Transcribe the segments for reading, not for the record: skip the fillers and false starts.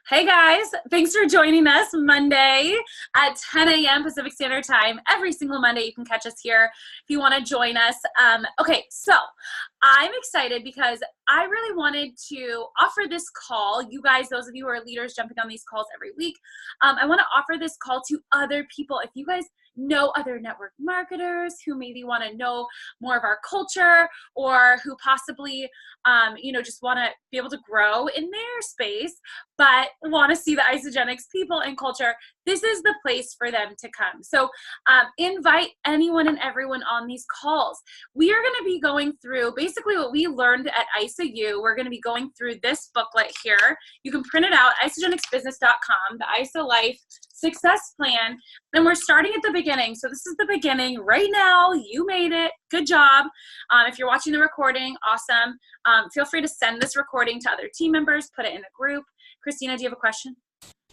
Hey guys, thanks for joining us Monday at 10 a.m. Pacific Standard Time. Every single Monday you can catch us here if you want to join us. Okay, so I'm excited because I really wanted to offer this call. You guys, those of you who are leaders jumping on these calls every week, I want to offer this call to other people. If you guys know other network marketers who maybe want to know more of our culture or who possibly, just want to be able to grow in their space, but want to see the Isagenix people and culture, this is the place for them to come. So invite anyone and everyone on these calls. We are going to be going through basically what we learned at ISAU. We're going to be going through this booklet here. You can print it out, isagenixbusiness.com, the ISA Life Success Plan. And we're starting at the beginning. So this is the beginning right now. You made it. Good job. If you're watching the recording, awesome. Feel free to send this recording to other team members, put it in the group. Christina, do you have a question?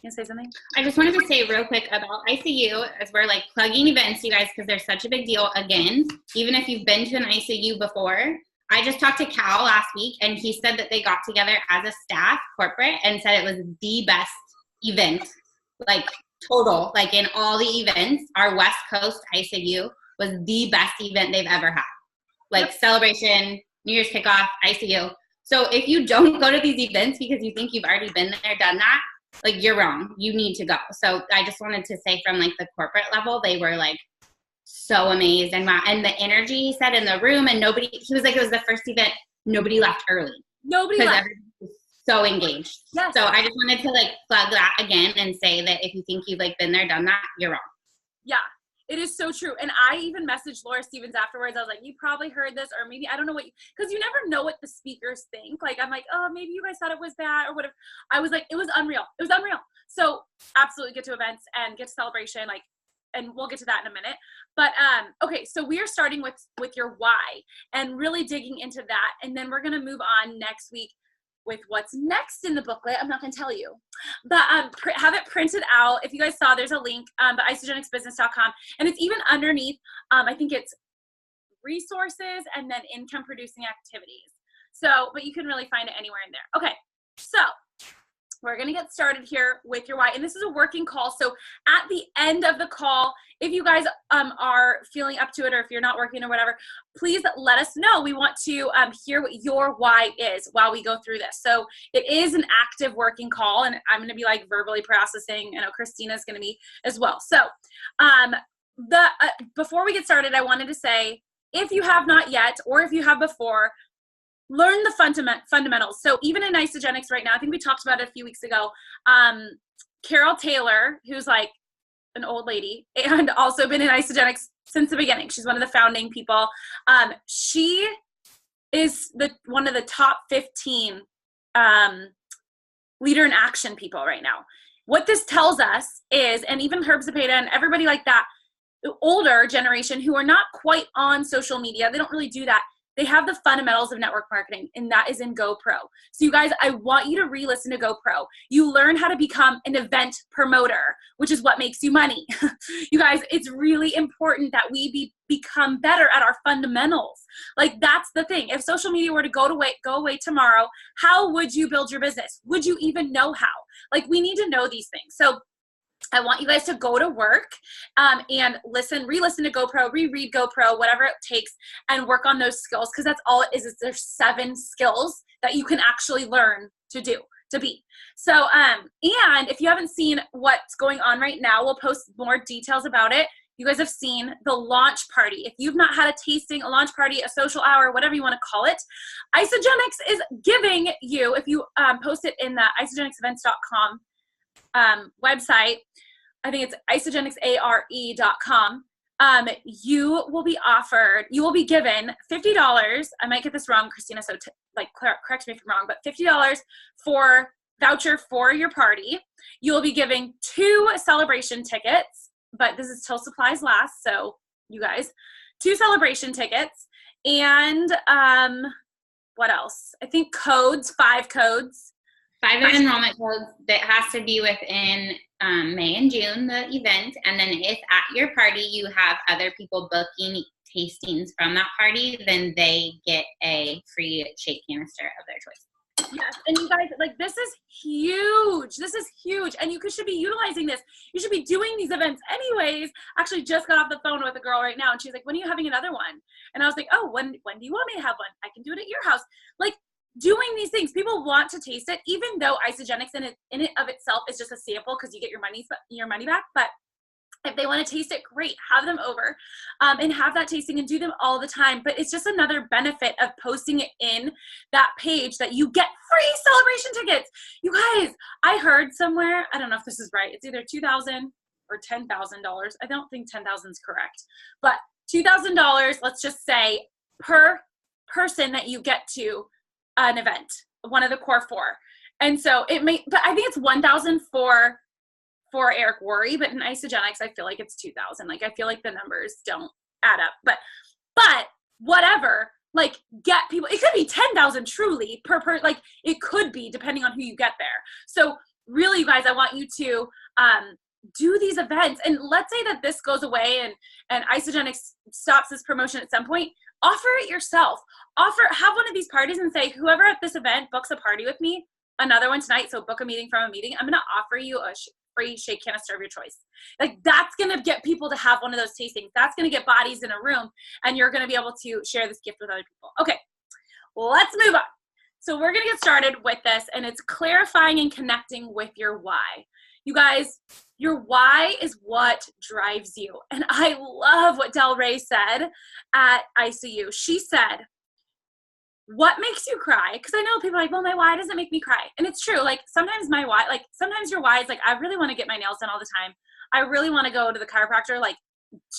You say something? I just wanted to say real quick about ISAU as we're like plugging events, you guys, because they're such a big deal. Again, even if you've been to an ISAU before, I just talked to Cal last week and he said that they got together as a staff corporate and said it was the best event, like total, like in all the events, our West Coast ISAU was the best event they've ever had. Like celebration, New Year's kickoff, ISAU. So if you don't go to these events because you think you've already been there, done that, like you're wrong. You need to go. So I just wanted to say from like the corporate level, they were like so amazed and wow. And the energy he said in the room and nobody, he was like, it was the first event, nobody left early. Nobody left. Everybody was so engaged. Yes. So I just wanted to like plug that again and say that if you think you've like been there, done that, you're wrong. Yeah. It is so true. And I even messaged Laura Stevens afterwards. I was like, you probably heard this, or maybe, I don't know what, because you never know what the speakers think. Like, I'm like, oh, maybe you guys thought it was bad or whatever. I was like, it was unreal. It was unreal. So absolutely get to events and get to celebration, like, and we'll get to that in a minute. But, okay, so we are starting with your why and really digging into that. And then we're going to move on next week with what's next in the booklet. I'm not going to tell you, but have it printed out. If you guys saw, there's a link, but isagenixbusiness.com, and it's even underneath. I think it's resources and then income producing activities. So, but you can really find it anywhere in there. Okay, so we're going to get started here with your why. And this is a working call. So at the end of the call, if you guys are feeling up to it, or if you're not working or whatever, please let us know. We want to hear what your why is while we go through this. So it is an active working call, and I'm going to be like verbally processing. I know Christina's going to be as well. So before we get started, I wanted to say, if you have not yet, or if you have before, learn the fundamentals. So even in Isagenix right now, I think we talked about it a few weeks ago, Carol Taylor, who's like an old lady and also been in Isagenix since the beginning. She's one of the founding people. She is one of the top 15 leader in action people right now. What this tells us is, and even Herb Zapata and everybody like that, the older generation who are not quite on social media, they don't really do that. They have the fundamentals of network marketing, and that is in GoPro. So you guys, I want you to re-listen to GoPro. You learn how to become an event promoter, which is what makes you money. You guys, it's really important that we become better at our fundamentals. Like, that's the thing. If social media were to go away tomorrow, how would you build your business? Would you even know how? Like, we need to know these things. So I want you guys to go to work and re-listen to GoPro, reread GoPro, whatever it takes, and work on those skills, because that's all it is. There's 7 skills that you can actually learn to do, to be. So, and if you haven't seen what's going on right now, we'll post more details about it. You guys have seen the launch party. If you've not had a tasting, a launch party, a social hour, whatever you want to call it, Isagenix is giving you, if you post it in the isagenixevents.com website, I think it's isagenixare.com, you will be given $50. I might get this wrong, Christina, so correct me if I'm wrong, but $50 for voucher for your party. You will be giving 2 celebration tickets, but this is till supplies last. So you guys, 2 celebration tickets, and what else? I think 5 codes. 5 enrollment codes that has to be within May and June, the event. And then if at your party you have other people booking tastings from that party, then they get a free shake canister of their choice. Yes, and you guys, like, this is huge. This is huge, and you should be utilizing this. You should be doing these events anyways. Actually, just got off the phone with a girl right now, and she's like, "When are you having another one?" And I was like, "Oh, when do you want me to have one? I can do it at your house." Like, doing these things, people want to taste it, even though Isagenix in it of itself is just a sample because you get your money back. But if they want to taste it, great, have them over and have that tasting and do them all the time. But it's just another benefit of posting it in that page that you get free celebration tickets. You guys, I heard somewhere, I don't know if this is right, it's either $2,000 or $10,000. I don't think 10,000 is correct, but $2,000, let's just say, per person that you get to an event, one of the core four. And so it may, but I think it's 1,000 for Eric Worre, but in Isagenix, I feel like it's 2,000. Like, I feel like the numbers don't add up, but whatever, like, get people, it could be 10,000 truly per, like, it could be depending on who you get there. So really, you guys, I want you to do these events, and let's say that this goes away and Isagenix stops this promotion at some point, offer it yourself. Have one of these parties and say, whoever at this event books a party with me, another one tonight, so book a meeting from a meeting, I'm going to offer you a free shake canister of your choice. Like, that's going to get people to have one of those tastings. That's going to get bodies in a room, and you're going to be able to share this gift with other people. Okay, let's move on. So we're going to get started with this, and it's clarifying and connecting with your why. You guys, your why is what drives you. And I love what Del Rey said at ICU. She said, what makes you cry? Because I know people are like, well, my why doesn't make me cry. And it's true. Like, sometimes my why, like, sometimes your why is like, I really want to get my nails done all the time. I really want to go to the chiropractor like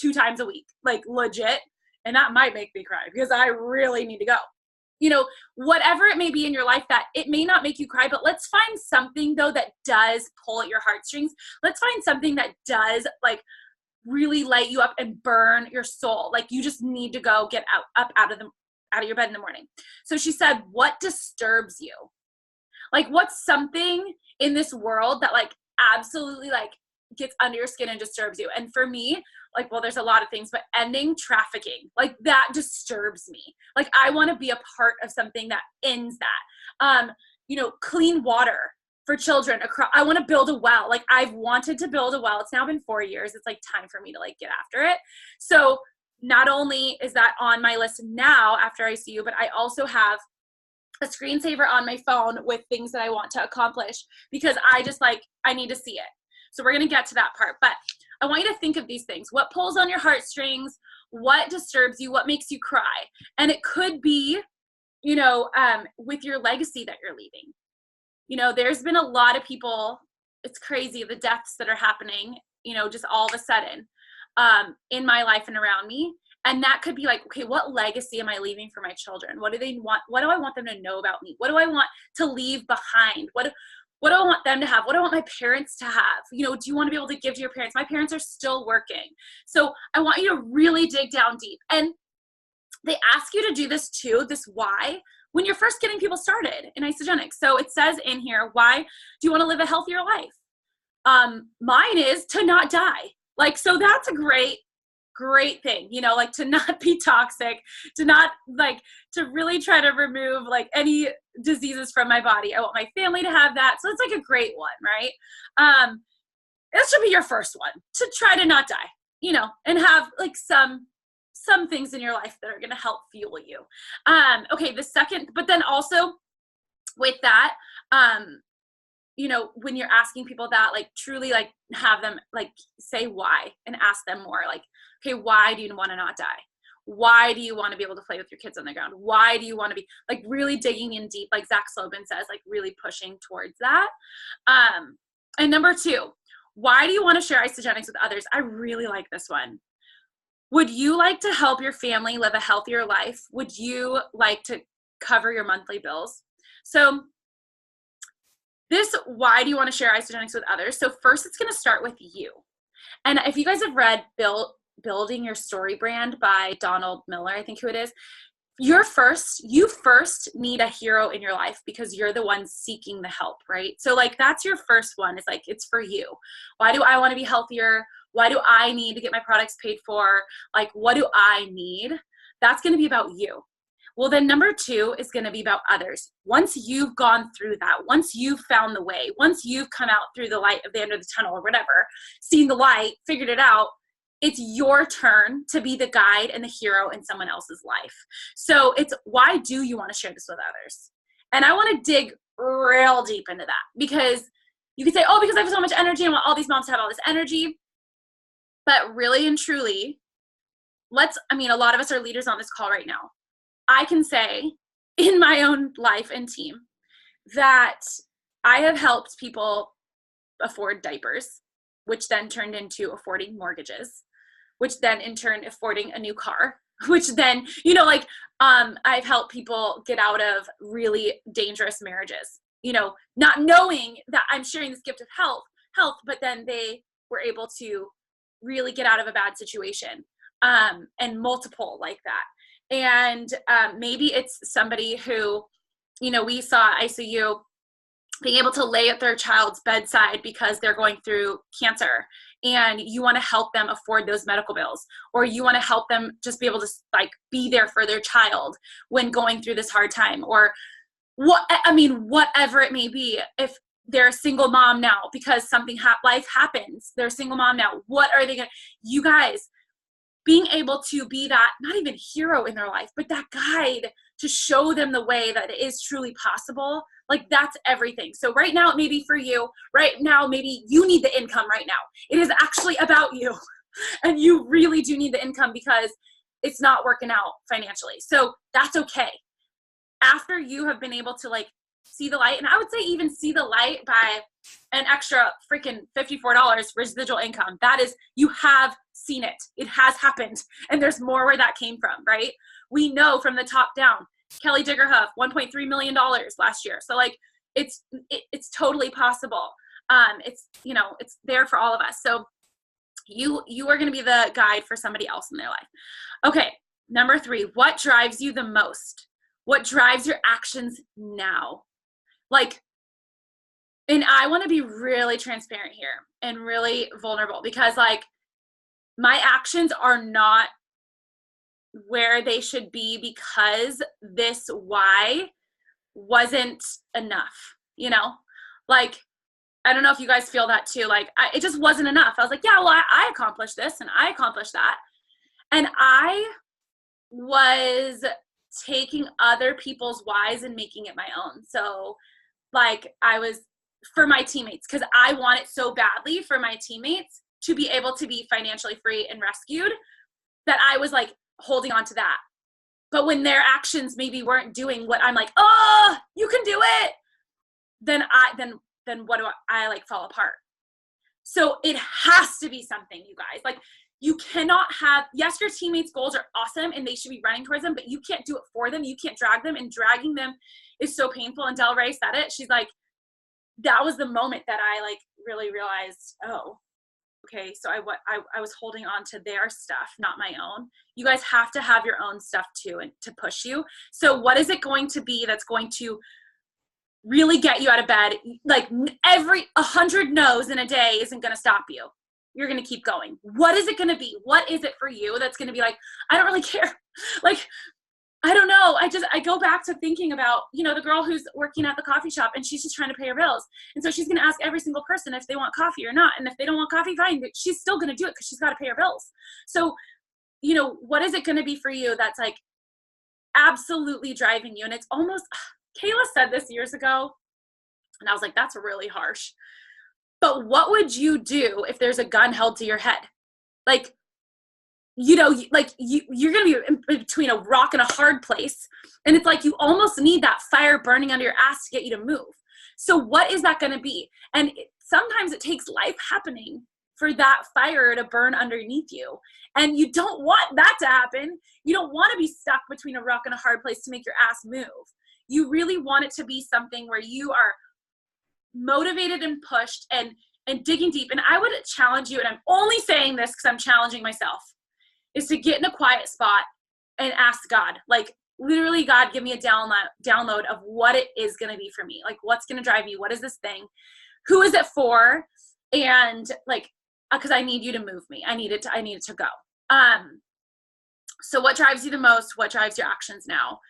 2 times a week, like, legit. And that might make me cry because I really need to go. You know, whatever it may be in your life, that it may not make you cry, but let's find something though that does pull at your heartstrings. Let's find something that does, like, really light you up and burn your soul. Like, you just need to go get up out of your bed in the morning. So she said, what disturbs you? Like, what's something in this world that, like, absolutely, like, gets under your skin and disturbs you? And for me, like, well, there's a lot of things, but ending trafficking, like, that disturbs me. Like, I want to be a part of something that ends that. You know, clean water for children I want to build a well. Like, I've wanted to build a well. It's now been 4 years. It's like time for me to, like, get after it. So not only is that on my list now after ICU, but I also have a screensaver on my phone with things that I want to accomplish because I just, like, I need to see it. So we're going to get to that part, but I want you to think of these things. What pulls on your heartstrings? What disturbs you? What makes you cry? And it could be, you know, with your legacy that you're leaving. You know, there's been a lot of people, it's crazy, the deaths that are happening, you know, just all of a sudden. In my life and around me. And that could be like, okay, what legacy am I leaving for my children? What do they want? What do I want them to know about me? What do I want to leave behind? What do I want them to have? What do I want my parents to have? You know, do you want to be able to give to your parents? My parents are still working. So I want you to really dig down deep. And they ask you to do this too, this why, when you're first getting people started in Isagenix. So it says in here, why do you want to live a healthier life? Mine is to not die. Like, so that's a great thing, you know, like, to not be toxic, to not, like, to really try to remove, like, any diseases from my body. I want my family to have that. So it's like a great one, right? It should be your first one, to try to not die, you know, and have, like, some things in your life that are going to help fuel you. Okay, the second, but then also with that, you know, when you're asking people that, like, truly, like, have them, like, say why and ask them more, like, okay, why do you want to not die? Why do you want to be able to play with your kids on the ground? Why do you want to be, like, really digging in deep, like Zach Slobin says, like, really pushing towards that. And number 2, why do you want to share Isagenix with others? I really like this one. Would you like to help your family live a healthier life? Would you like to cover your monthly bills? So this, why do you want to share Isagenix with others? So first, it's going to start with you. And if you guys have read Building Your Story Brand by Donald Miller, I think who it is, you first need a hero in your life because you're the one seeking the help, right? So, like, that's your first one. It's like, it's for you. Why do I want to be healthier? Why do I need to get my products paid for? Like, what do I need? That's going to be about you. Well, then number 2 is going to be about others. Once you've gone through that, once you've found the way, once you've come out through the light of the end of the tunnel or whatever, seen the light, figured it out, it's your turn to be the guide and the hero in someone else's life. So it's, why do you want to share this with others? And I want to dig real deep into that, because you could say, oh, because I have so much energy and want all these moms to have all this energy. But really and truly, a lot of us are leaders on this call right now. I can say in my own life and team that I have helped people afford diapers, which then turned into affording mortgages, which then in turn affording a new car, which then, I've helped people get out of really dangerous marriages, not knowing that I'm sharing this gift of health, but then they were able to really get out of a bad situation, and multiple like that. And maybe it's somebody who, we saw ICU being able to lay at their child's bedside because they're going through cancer, and you want to help them afford those medical bills, or you want to help them just be able to be there for their child when going through this hard time, or whatever it may be. If they're a single mom now because something life happens, they're a single mom now, what are they going to, you guys, being able to be that, not even hero in their life, but that guide to show them the way that it is truly possible. That's everything. So right now, maybe for you, right now, maybe you need the income right now. It is actually about you. And you really do need the income because it's not working out financially. So that's okay. After you have been able to see the light, and I would say even see the light by an extra freaking $54 residual income. That is, you have seen it. It has happened. And there's more where that came from, right? We know from the top down, Kelly Diggerhuff, $1.3 million last year. So it's totally possible. It's there for all of us. So you are going to be the guide for somebody else in their life. Okay. Number 3, what drives you the most? What drives your actions now? And I want to be really transparent here and really vulnerable, because my actions are not where they should be because this why wasn't enough, I don't know if you guys feel that too. It just wasn't enough. I was yeah, well, I accomplished this and I accomplished that. And I was taking other people's whys and making it my own. So I was, for my teammates, because I want it so badly for my teammates to be able to be financially free and rescued, that I was holding on to that. But when their actions maybe weren't doing what I'm oh, you can do it, then what do I fall apart. So it has to be something, you guys. You cannot have, yes, your teammates' goals are awesome and they should be running towards them, but you can't do it for them. You can't drag them, and dragging them is so painful. And Del Rey said it. She's that was the moment that I really realized, oh, okay, so I was holding on to their stuff, not my own. You guys have to have your own stuff too, and to push you. So what is it going to be that's going to really get you out of bed? Every 100 no's in a day isn't going to stop you. You're going to keep going. What is it going to be? What is it for you that's going to be I don't really care. I don't know. I go back to thinking about, the girl who's working at the coffee shop, and she's just trying to pay her bills. And so she's going to ask every single person if they want coffee or not. And if they don't want coffee, fine, but she's still going to do it because she's got to pay her bills. So, what is it going to be for you that's absolutely driving you? And it's almost, Kayla said this years ago, and I was that's really harsh. But what would you do if there's a gun held to your head? You're going to be in between a rock and a hard place. And it's you almost need that fire burning under your ass to get you to move. So what is that going to be? And sometimes it takes life happening for that fire to burn underneath you. And you don't want that to happen. You don't want to be stuck between a rock and a hard place to make your ass move. You really want it to be something where you are motivated and pushed and digging deep. And I would challenge you, and I'm only saying this because I'm challenging myself, is to get in a quiet spot and ask God, literally, God, give me a download of what it is going to be for me. What's going to drive me? What is this thing? Who is it for? And because I need you to move me. I need it to go. So what drives you the most? What drives your actions now?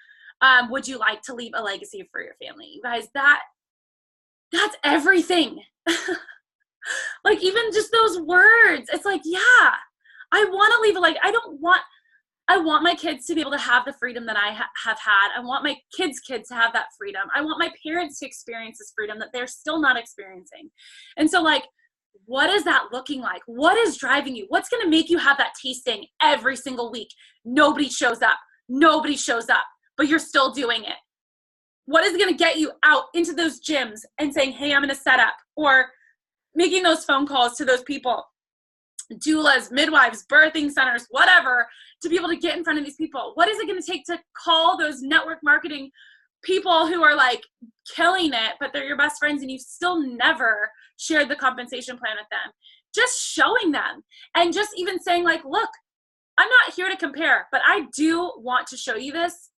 Would you like to leave a legacy for your family? You guys, that's everything. Like, even just those words, it's like, yeah, I want to leave a, like, I want my kids to be able to have the freedom that I have had. I want my kids to have that freedom. I want my parents to experience this freedom that they're still not experiencing. And so, like, what is that looking like? What is driving you? What's going to make you have that tasting every single week? Nobody shows up, but you're still doing it. What is going to get you out into those gyms and saying, hey, I'm going to set up, or making those phone calls to those people, doulas, midwives, birthing centers, whatever, to be able to get in front of these people? What is it going to take to call those network marketing people who are like killing it, but they're your best friends and you've still never shared the compensation plan with them? Just showing them, and just even saying like, look, I'm not here to compare, but I do want to show you this.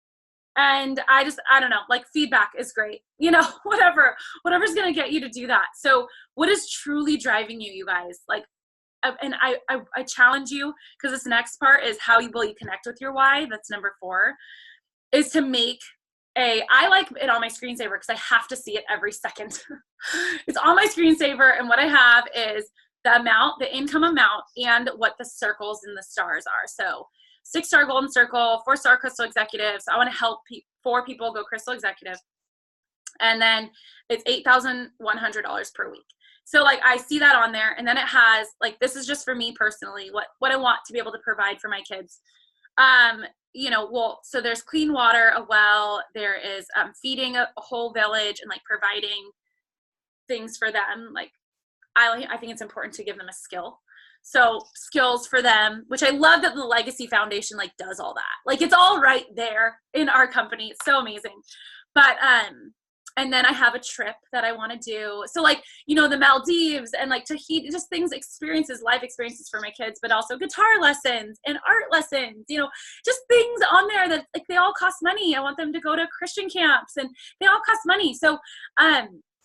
And I don't know, like, feedback is great, you know, whatever's going to get you to do that. So what is truly driving you, you guys? Like, and I challenge you, because this next part is how will you connect with your why. That's number 4, is to make I like it on my screensaver because I have to see it every second. It's on my screensaver, and what I have is the income amount, and what the circles and the stars are. So 6-star golden circle, 4-star crystal executive. So I want to help 4 people go crystal executive. And then it's $8,100 per week. So like, I see that on there, and then it has like, this is just for me personally, what I want to be able to provide for my kids. You know, well, so there's clean water, a well, there is feeding a whole village, and like providing things for them. Like, I think it's important to give them a skill. So skills for them, which I love that the Legacy Foundation like does all that. Like, it's all right there in our company. It's so amazing. But and then I have a trip that I want to do. So like, you know, the Maldives and like Tahiti, just things, experiences, life experiences for my kids, but also guitar lessons and art lessons, you know, just things on there that like, they all cost money. I want them to go to Christian camps, and they all cost money. So,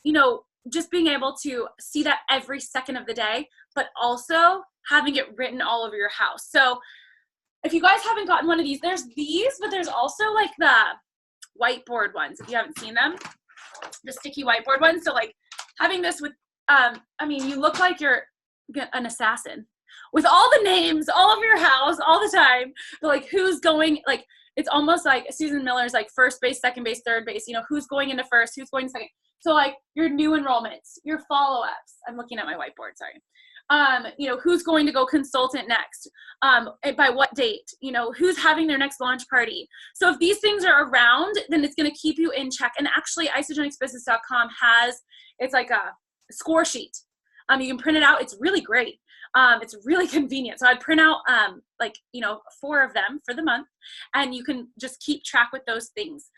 you know, just being able to see that every second of the day, but also having it written all over your house. So if you guys haven't gotten one of these, there's these, but there's also like the whiteboard ones. If you haven't seen them, the sticky whiteboard ones. So like having this with, I mean, you look like you're an assassin with all the names all over your house all the time. But like, who's going, like, it's almost like Susan Miller's like first base, second base, third base, you know, who's going into first, who's going second. So like your new enrollments, your follow-ups, I'm looking at my whiteboard, sorry. You know, who's going to go consultant next, by what date, you know, who's having their next launch party. So if these things are around, then it's going to keep you in check. And actually isogenicsbusiness.com it's like a score sheet. You can print it out. It's really great. It's really convenient. So I'd print out, like, you know, 4 of them for the month, and you can just keep track with those things.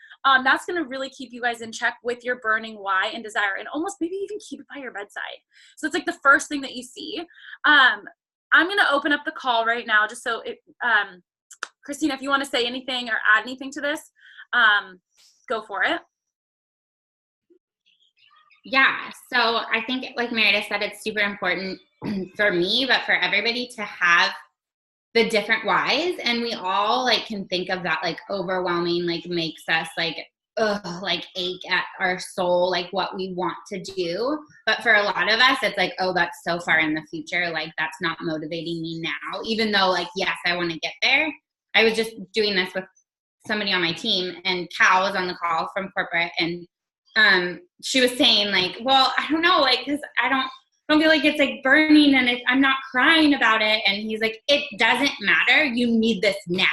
That's going to really keep you guys in check with your burning why and desire, and almost maybe even keep it by your bedside. So it's like the first thing that you see. I'm going to open up the call right now, just so it, Christina, if you want to say anything or add anything to this, go for it. Yeah, so I think, like Meredith said, it's super important for me, but for everybody to have the different whys. And we all like can think of that like overwhelming, like makes us like, like ache at our soul, like what we want to do. But for a lot of us, it's like, oh, that's so far in the future. Like, that's not motivating me now, even though like, yes, I want to get there. I was just doing this with somebody on my team, and Cal was on the call from corporate, and she was saying like, well, I don't know, like, cause I don't feel like it's like burning, and I'm not crying about it. And he's like, it doesn't matter. You need this now.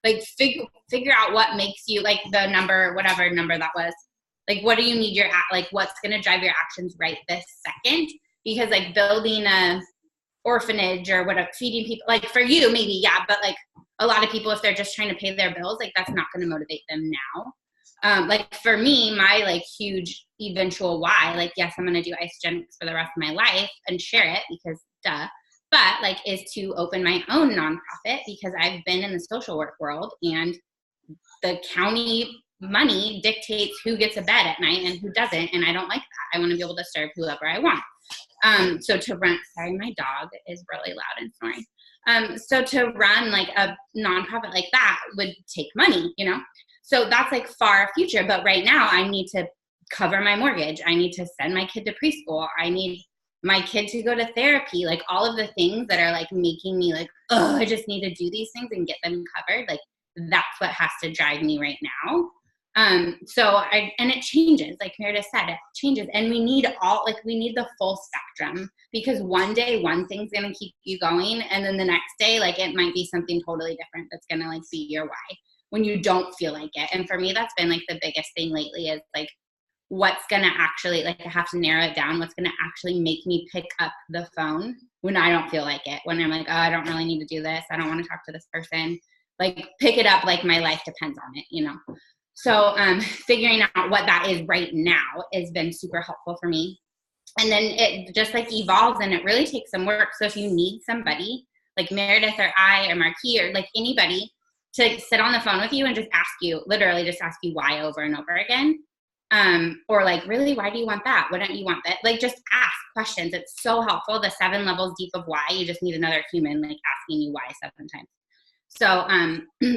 Like, figure out what makes you, like, the number, whatever number that was. Like, what do you need like, what's going to drive your actions right this second? Because like building a orphanage or whatever, feeding people, like for you, maybe, yeah. But like a lot of people, if they're just trying to pay their bills, like that's not going to motivate them now. Like for me, my like huge eventual why, like, yes, I'm going to do Isogenics for the rest of my life and share it because duh, but like is to open my own nonprofit, because I've been in the social work world and the county money dictates who gets a bed at night and who doesn't. And I don't like that. I want to be able to serve whoever I want. So to run, sorry, my dog is really loud and snoring. So to run like a nonprofit like that would take money, you know? So that's like far future. But right now I need to cover my mortgage. I need to send my kid to preschool. I need my kid to go to therapy. Like all of the things that are like making me like, oh, I just need to do these things and get them covered. Like that's what has to drive me right now. And it changes, like Meredith said, it changes. And we need the full spectrum, because one day one thing's going to keep you going. And then the next day, like it might be something totally different that's going to like be your why when you don't feel like it. And for me, that's been like the biggest thing lately is like, what's going to actually, like I have to narrow it down. What's going to actually make me pick up the phone when I don't feel like it, when I'm like, oh, I don't really need to do this. I don't want to talk to this person. Like pick it up. Like my life depends on it, you know? So figuring out what that is right now has been super helpful for me. And then it just like evolves and it really takes some work. So if you need somebody like Meredith or I or Marquis or like anybody to sit on the phone with you and just ask you, literally just ask you why over and over again. Or like, really, why do you want that? Why don't you want that? Like just ask questions. It's so helpful. The 7 levels deep of why, you just need another human like asking you why 7 times. So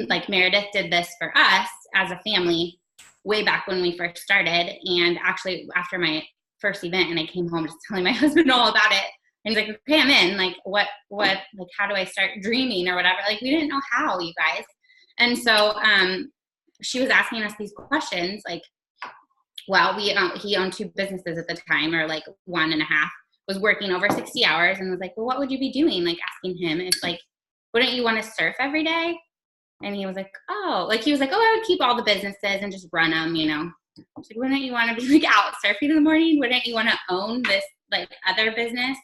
like Meredith did this for us as a family way back when we first started. And actually after my first event and I came home just telling my husband all about it. And he's like, okay, I'm in. Like what, like, how do I start dreaming or whatever? Like we didn't know how, you guys. And so she was asking us these questions like, well, he owned 2 businesses at the time, or like 1.5, was working over 60 hours and was like, well, what would you be doing? Like asking him, it's like, wouldn't you want to surf every day? And he was like, oh, like he was like, oh, I would keep all the businesses and just run them, you know. I was like, wouldn't you want to be like out surfing in the morning? Wouldn't you want to own this like other business?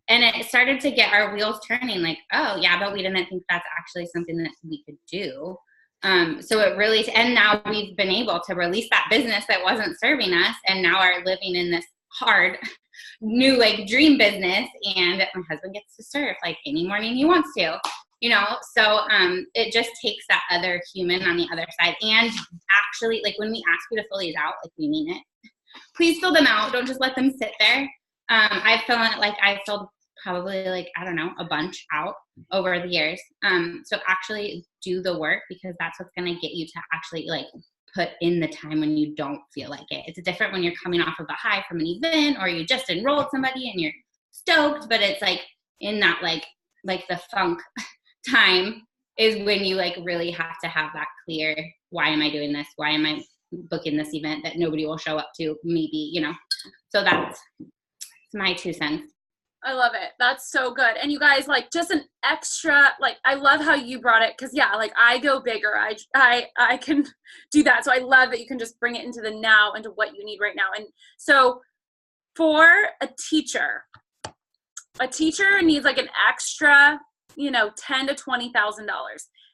And it started to get our wheels turning like, oh yeah, but we didn't think that's actually something that we could do. So it really, and now we've been able to release that business that wasn't serving us and now are living in this hard new like dream business, and my husband gets to surf like any morning he wants to, you know. So it just takes that other human on the other side. And actually, like when we ask you to fill these out, like we mean it. Please fill them out. Don't just let them sit there. I've filled probably like, I don't know, a bunch out over the years. So actually do the work, because that's what's going to get you to actually like put in the time when you don't feel like it. It's different when you're coming off of a high from an event, or you just enrolled somebody and you're stoked, but it's like in that like the funk time is when you like really have to have that clear, why am I doing this? Why am I booking this event that nobody will show up to? Maybe, you know. So that's my 2 cents. I love it. That's so good. And you guys, like, just an extra, like, I love how you brought it, because yeah, like I go bigger. I can do that. So I love that you can just bring it into the now, into what you need right now. And so for a teacher needs like an extra, you know, $10,000 to $20,000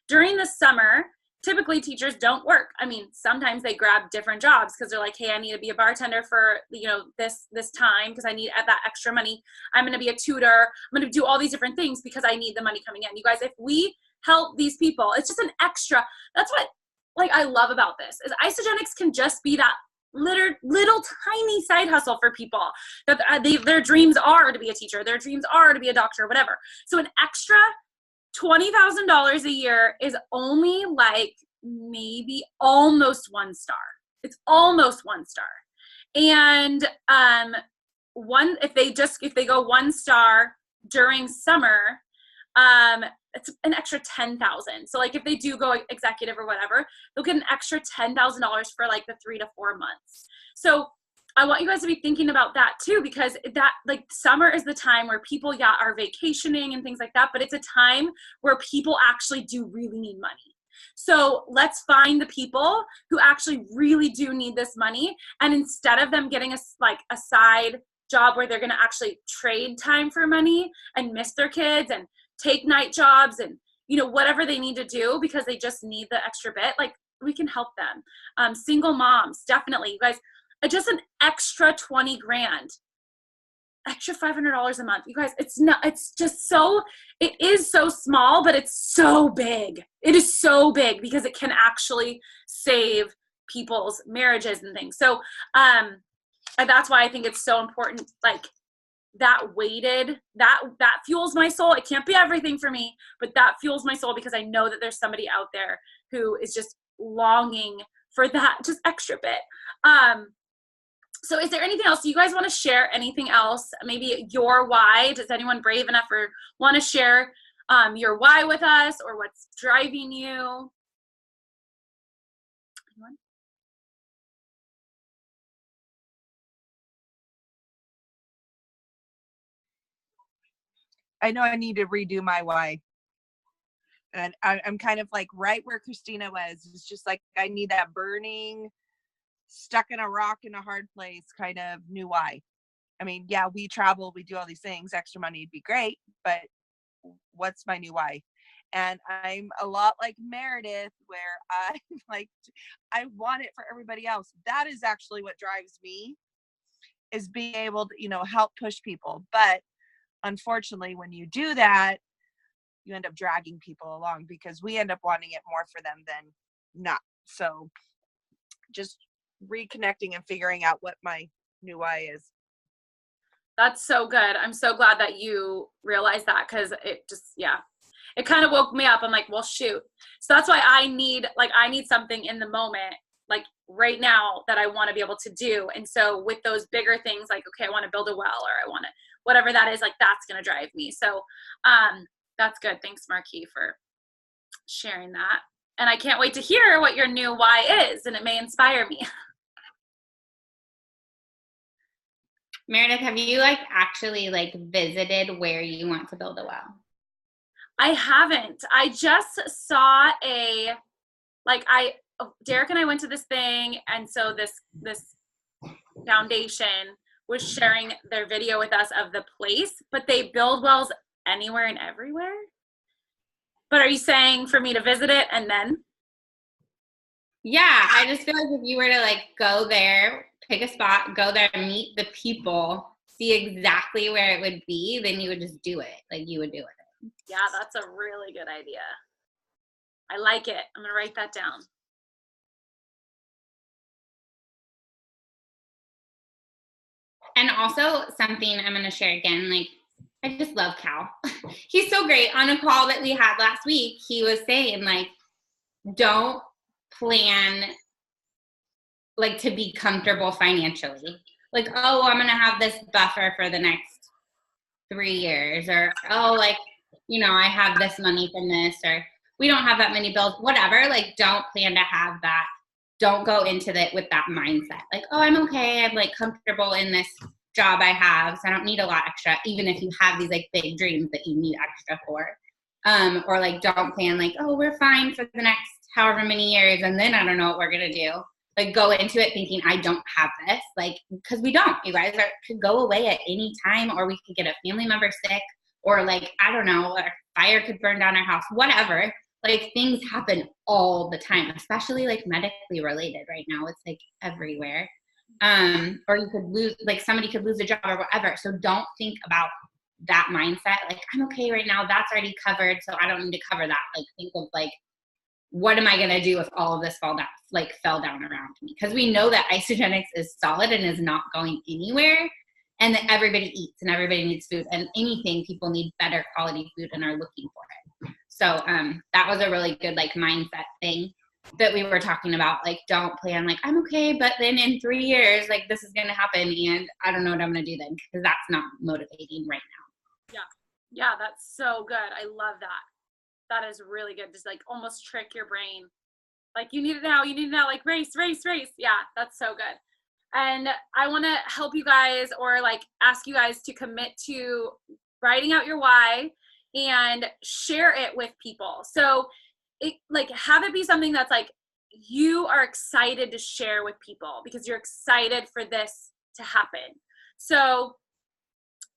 during the summer. Typically teachers don't work. I mean, sometimes they grab different jobs because they're like, hey, I need to be a bartender for, you know, this time because I need that extra money. I'm going to be a tutor. I'm going to do all these different things because I need the money coming in. You guys, if we help these people, it's just an extra. That's what like I love about this is Isagenix can just be that little tiny side hustle for people that their dreams are to be a teacher. Their dreams are to be a doctor, whatever. So an extra $20,000 a year is only like maybe almost 1 star. It's almost 1 star. And if they go 1 star during summer, it's an extra $10,000. So like if they do go executive or whatever, they'll get an extra $10,000 for like the 3 to 4 months. So I want you guys to be thinking about that too, because that like summer is the time where people are vacationing and things like that, but it's a time where people actually do really need money. So let's find the people who actually really do need this money. And instead of them getting a side job where they're going to actually trade time for money and miss their kids and take night jobs and, you know, whatever they need to do because they just need the extra bit, like we can help them. Single moms, definitely. You guys, just an extra 20 grand, extra $500 a month. You guys, it is so small, but it's so big. It is so big because it can actually save people's marriages and things. So that's why I think it's so important. Like that fuels my soul. It can't be everything for me, but that fuels my soul because I know that there's somebody out there who is just longing for that just extra bit. So is there anything else? Do you guys want to share anything else? Maybe your why? Does anyone brave enough or want to share your why with us, or what's driving you? Anyone? I know I need to redo my why. And I'm kind of like right where Christina was. It's just like I need that burning, stuck in a rock in a hard place kind of new why. I mean, yeah, we travel, we do all these things, extra money would be great, but what's my new why? And I'm a lot like Meredith, where I like, I want it for everybody else. That is actually what drives me, is being able to, help push people. But unfortunately, when you do that, you end up dragging people along, because we end up wanting it more for them than not. So just reconnecting and figuring out what my new why is. That's so good. I'm so glad that you realized that, because it just, it kind of woke me up. I'm like, well, shoot. So that's why I need something in the moment, like right now, that I want to be able to do. And so with those bigger things, like, okay, I want to build a well, or I want to, whatever that is, like, that's going to drive me. So that's good. Thanks, Marquis, for sharing that. And I can't wait to hear what your new why is, and it may inspire me. Meredith, have you actually visited where you want to build a well? I haven't. I just saw Derek and I went to this thing, and so this foundation was sharing their video with us of the place, but they build wells anywhere and everywhere. But are you saying for me to visit it and then? Yeah, I just feel like if you were to go there, pick a spot, go there, meet the people, see exactly where it would be, then you would just do it. You would do it. Yeah, that's a really good idea. I like it. I'm gonna write that down. And also something I'm gonna share again, I just love Cal. He's so great. On a call that we had last week, he was saying don't plan to be comfortable financially. Oh, I'm gonna have this buffer for the next 3 years, or I have this money from this, or we don't have that many bills, whatever. Don't plan to have that. Don't go into it with that mindset. Oh, I'm okay. I'm comfortable in this job I have, so I don't need a lot extra, even if you have these big dreams that you need extra for. Or don't plan oh, we're fine for the next however many years, and then I don't know what we're gonna do. Go into it thinking I don't have this, because we don't. You guys could go away at any time, or we could get a family member sick, or I don't know, a fire could burn down our house, whatever. Things happen all the time, especially medically related right now. It's everywhere. Or you could lose, somebody could lose a job or whatever. So don't think about that mindset. I'm okay right now. That's already covered, so I don't need to cover that. Think of what am I going to do if all of this fell down around me? Because we know that Isagenix is solid and is not going anywhere, and that everybody eats and everybody needs food, and anything, people need better quality food and are looking for it. So that was a really good mindset thing that we were talking about. Don't plan I'm okay, but then in 3 years this is going to happen, and I don't know what I'm going to do then, because that's not motivating right now. Yeah, that's so good. I love that. That is really good. Just almost trick your brain. You need it now, race. Yeah, that's so good. And I want to help you guys, or ask you guys to commit to writing out your why and share it with people. So it have it be something that's you are excited to share with people, because you're excited for this to happen. So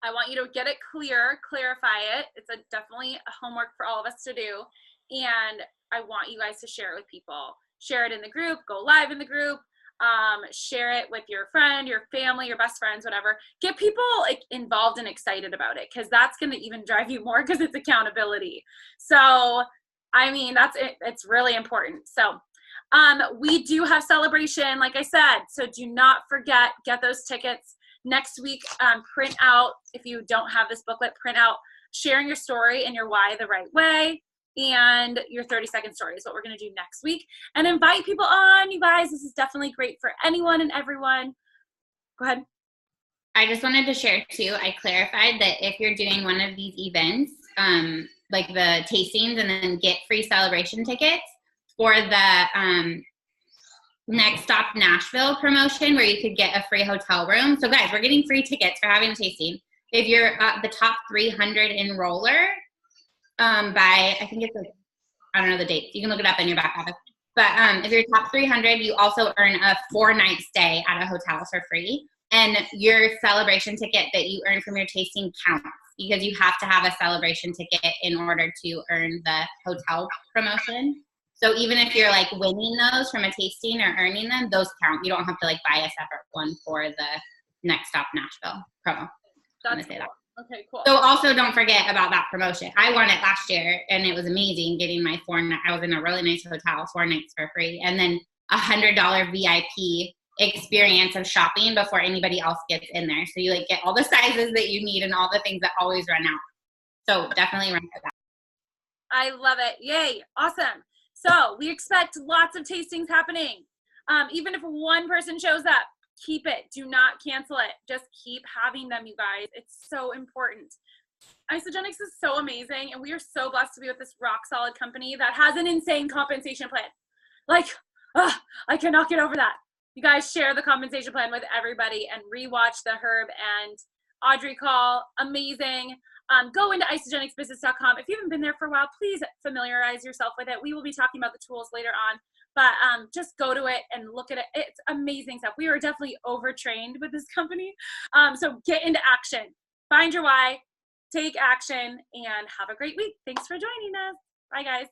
I want you to get it clear, clarify it. It's definitely a homework for all of us to do. And I want you guys to share it with people. Share it in the group, go live in the group, share it with your friend, your family, your best friends, whatever. Get people involved and excited about it, because that's going to even drive you more, because it's accountability. So, I mean, that's it. It's really important. So, we do have celebration, like I said, so do not forget, get those tickets. Next week, print out, if you don't have this booklet, print out sharing your story and your why the right way. and your 30-second story is what we're going to do next week. And invite people on, you guys. This is definitely great for anyone and everyone. Go ahead. I just wanted to share too, I clarified that if you're doing one of these events, like the tastings, and then get free celebration tickets for the Next Stop Nashville promotion where you could get a free hotel room. So guys, we're getting free tickets for having a tasting. If you're the top 300 enroller by, I think it's like, I don't know the dates. You can look it up in your back office. But if you're top 300, you also earn a 4-night stay at a hotel for free. And your celebration ticket that you earn from your tasting counts, because you have to have a celebration ticket in order to earn the hotel promotion. So even if you're like winning those from a tasting or earning them, those count. You don't have to like buy a separate one for the Next Stop Nashville promo. That's cool. Okay, cool. So also don't forget about that promotion. I won it last year and it was amazing getting my 4 nights. I was in a really nice hotel, 4 nights for free. And then $100 VIP experience of shopping before anybody else gets in there. So you like get all the sizes that you need and all the things that always run out. So definitely run for that. I love it. Yay. Awesome. So we expect lots of tastings happening. Even if one person shows up, keep it. Do not cancel it. Just keep having them, you guys. It's so important. Isagenix is so amazing, and we are so blessed to be with this rock solid company that has an insane compensation plan. Like, I cannot get over that. You guys share the compensation plan with everybody and rewatch the Herb and Audrey call. Amazing. Go into isagenixbusiness.com. If you haven't been there for a while, please familiarize yourself with it. We will be talking about the tools later on, but just go to it and look at it. It's amazing stuff. We are definitely overtrained with this company. So get into action. Find your why, take action, and have a great week. Thanks for joining us. Bye, guys.